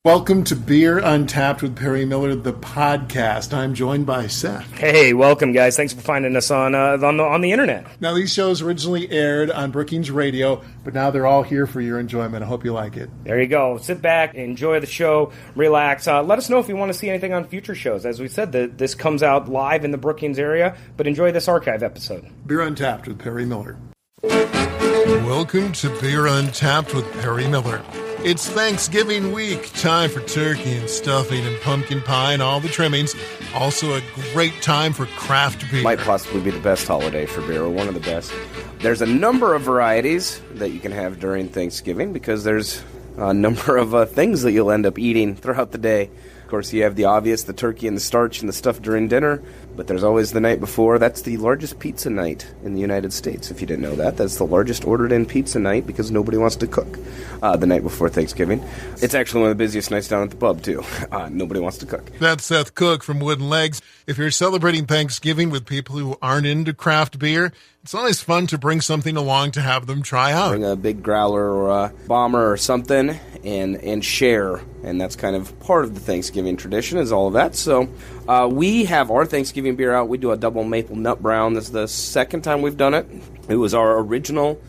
Welcome to Beer Untapped with Perry Miller, the podcast. I'm joined by Seth. Hey, welcome, guys. Thanks for finding us on the internet. Now, these shows originally aired on Brookings Radio, but now they're all here for your enjoyment. I hope you like it. There you go. Sit back, enjoy the show, relax. Let us know if you want to see anything on future shows. As we said, this comes out live in the Brookings area, but enjoy this archive episode. Beer Untapped with Perry Miller. Welcome to Beer Untapped with Perry Miller. It's Thanksgiving week, time for turkey and stuffing and pumpkin pie and all the trimmings. Also a great time for craft beer. Might possibly be the best holiday for beer, or one of the best. There's a number of varieties that you can have during Thanksgiving because there's a number of things that you'll end up eating throughout the day. Of course, you have the obvious, the turkey and the starch and the stuff during dinner, but there's always the night before. That's the largest pizza night in the United States, if you didn't know that. That's the largest ordered-in pizza night because nobody wants to cook the night before Thanksgiving. It's actually one of the busiest nights down at the pub, too. Nobody wants to cook. That's Seth Cook from Wooden Legs. If you're celebrating Thanksgiving with people who aren't into craft beer, it's always fun to bring something along to have them try out. Bring a big growler or a bomber or something and share. And that's kind of part of the Thanksgiving tradition is all of that. So we have our Thanksgiving beer out. We do a double maple nut brown. This is the second time we've done it. It was our original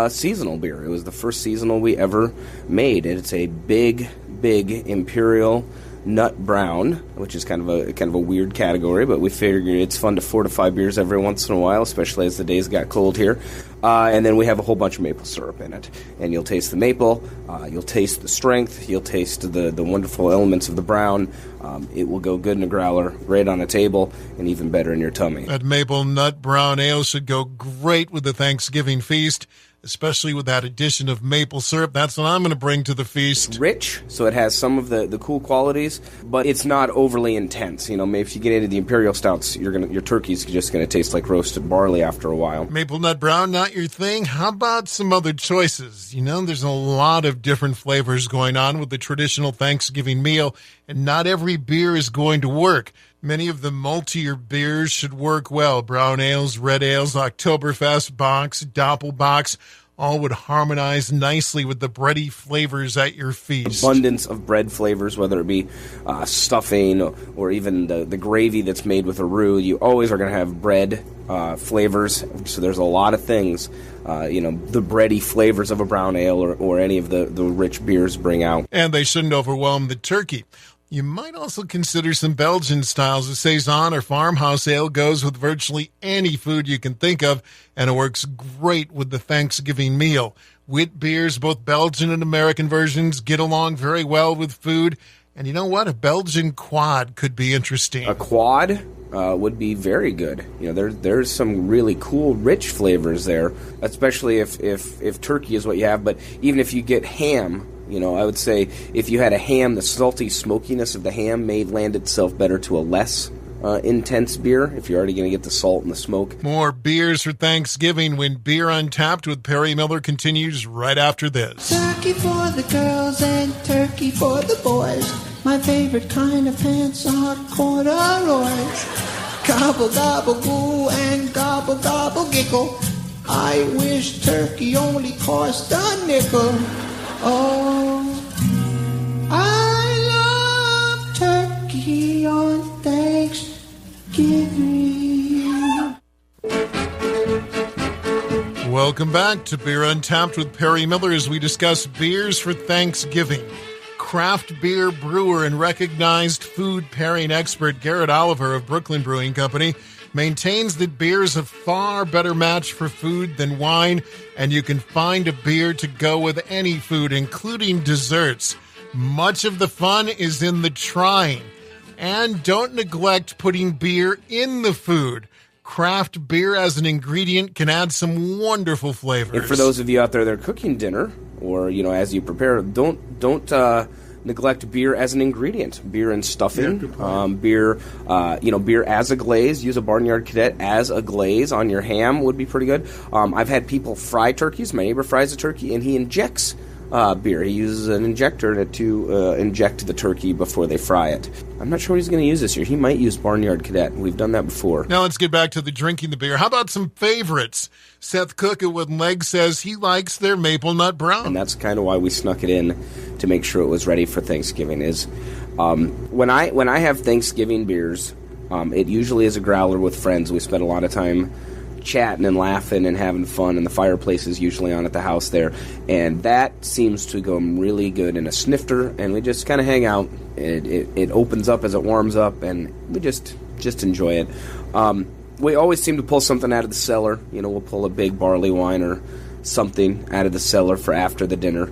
seasonal beer. It was the first seasonal we ever made. It's a big imperial nut brown, which is kind of a weird category, but we figured it's fun to fortify beers every once in a while, especially as the days got cold here. And then we have a whole bunch of maple syrup in it. And you'll taste the maple, you'll taste the strength, you'll taste the wonderful elements of the brown. It will go good in a growler, right on a table, and even better in your tummy. That maple nut brown ale should go great with the Thanksgiving feast, especially with that addition of maple syrup. That's what I'm going to bring to the feast. It's rich, so it has some of the cool qualities, but it's not overly intense. You know, maybe if you get into the imperial stouts, your turkey's just going to taste like roasted barley after a while. Maple nut brown, not your thing? How about some other choices? You know, there's a lot of different flavors going on with the traditional Thanksgiving meal, and not every beer is going to work. Many of the maltier beers should work well. Brown ales, red ales, Oktoberfest, Box, Doppelbox, all would harmonize nicely with the bready flavors at your feast. Abundance of bread flavors, whether it be stuffing or even the gravy that's made with a roux. You always are going to have bread flavors, so there's a lot of things, the bready flavors of a brown ale or any of the rich beers bring out. And they shouldn't overwhelm the turkey. You might also consider some Belgian styles. A Saison or farmhouse ale goes with virtually any food you can think of, and it works great with the Thanksgiving meal. Wit beers, both Belgian and American versions, get along very well with food. And you know what? A Belgian quad could be interesting. A quad would be very good. You know, there's some really cool, rich flavors there, especially if turkey is what you have. But even if you get ham, you know, I would say if you had a ham, the salty smokiness of the ham may lend itself better to a less intense beer if you're already going to get the salt and the smoke. More beers for Thanksgiving when Beer Untapped with Perry Miller continues right after this. Turkey for the girls and turkey for the boys. My favorite kind of pants are corduroys. Gobble, gobble, goo, and gobble, gobble, giggle. I wish turkey only cost a nickel. Oh, I love turkey on Thanksgiving. Welcome back to Beer Untapped with Perry Miller as we discuss beers for Thanksgiving. Craft beer brewer and recognized food pairing expert Garrett Oliver of Brooklyn Brewing Company maintains that beer is a far better match for food than wine, and you can find a beer to go with any food, including desserts. Much of the fun is in the trying. And don't neglect putting beer in the food. Craft beer as an ingredient can add some wonderful flavors. And for those of you out there that are cooking dinner, or as you prepare, don't neglect beer as an ingredient. Beer and stuffing, beer as a glaze. Use a Barnyard Cadet as a glaze on your ham would be pretty good. I've had people fry turkeys. My neighbor fries a turkey and he injects beer. He uses an injector to inject the turkey before they fry it. I'm not sure what he's going to use this year. He might use Barnyard Cadet. We've done that before. Now let's get back to the drinking the beer. How about some favorites? Seth Cook at Wooden Legs says he likes their maple nut brown. And that's kind of why we snuck it in to make sure it was ready for Thanksgiving. Is when I have Thanksgiving beers, it usually is a growler with friends. We spend a lot of time chatting and laughing and having fun, and the fireplace is usually on at the house there, and that seems to go really good in a snifter, and we just kind of hang out. It opens up as it warms up, and we just enjoy it. We always seem to pull something out of the cellar. We'll pull a big barley wine or something out of the cellar for after the dinner,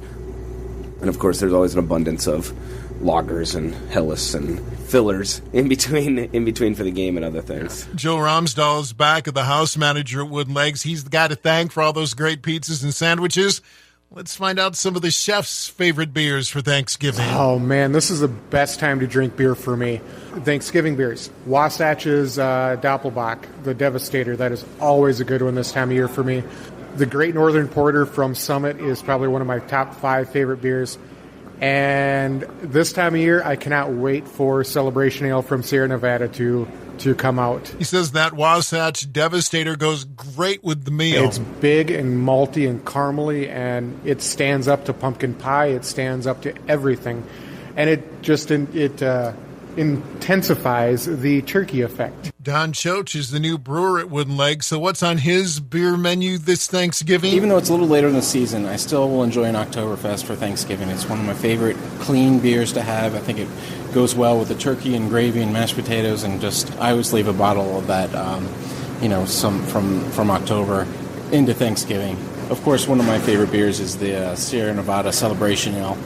and of course there's always an abundance of lagers and Helles and fillers in between for the game and other things. Joe Romsdahl is back at the house manager at Wooden Legs. He's the guy to thank for all those great pizzas and sandwiches. Let's find out some of the chef's favorite beers for Thanksgiving. Oh, man, this is the best time to drink beer for me. Thanksgiving beers. Wasatch's Doppelbock, the Devastator. That is always a good one this time of year for me. The Great Northern Porter from Summit is probably one of my top 5 favorite beers. And this time of year, I cannot wait for Celebration Ale from Sierra Nevada to come out. He says that Wasatch Devastator goes great with the meal. It's big and malty and caramely, and it stands up to pumpkin pie. It stands up to everything. And it just intensifies the turkey effect. Don Choach is the new brewer at Wooden Leg. So what's on his beer menu this Thanksgiving? Even though it's a little later in the season, I still will enjoy an Oktoberfest for Thanksgiving. It's one of my favorite clean beers to have. I think it goes well with the turkey and gravy and mashed potatoes, and I always leave a bottle of that, some from October into Thanksgiving. Of course, one of my favorite beers is the Sierra Nevada Celebration Ale,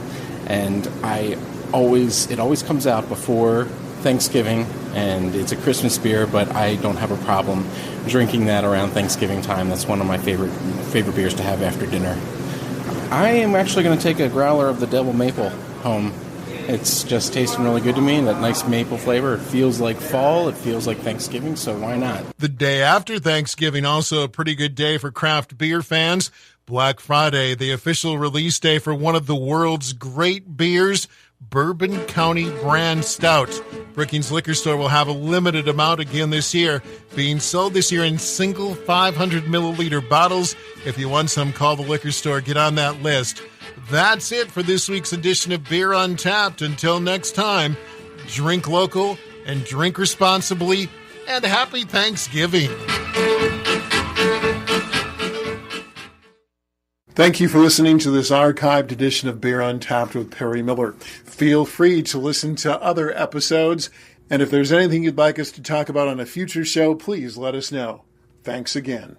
and it always comes out before Thanksgiving, and it's a Christmas beer, but I don't have a problem drinking that around Thanksgiving time. That's one of my favorite beers to have after dinner. I am actually going to take a growler of the Devil Maple home. It's just tasting really good to me, that nice maple flavor. It feels like fall, it feels like Thanksgiving, so why not? The day after Thanksgiving, also a pretty good day for craft beer fans. Black Friday, the official release day for one of the world's great beers, Bourbon County Brand Stout. Brookings Liquor Store will have a limited amount again this year, being sold this year in single 500 milliliter bottles. If you want some, call the liquor store. Get on that list. That's it for this week's edition of Beer Untapped. Until next time, drink local and drink responsibly, and happy Thanksgiving. Thank you for listening to this archived edition of Beer Untapped with Perry Miller. Feel free to listen to other episodes, and if there's anything you'd like us to talk about on a future show, please let us know. Thanks again.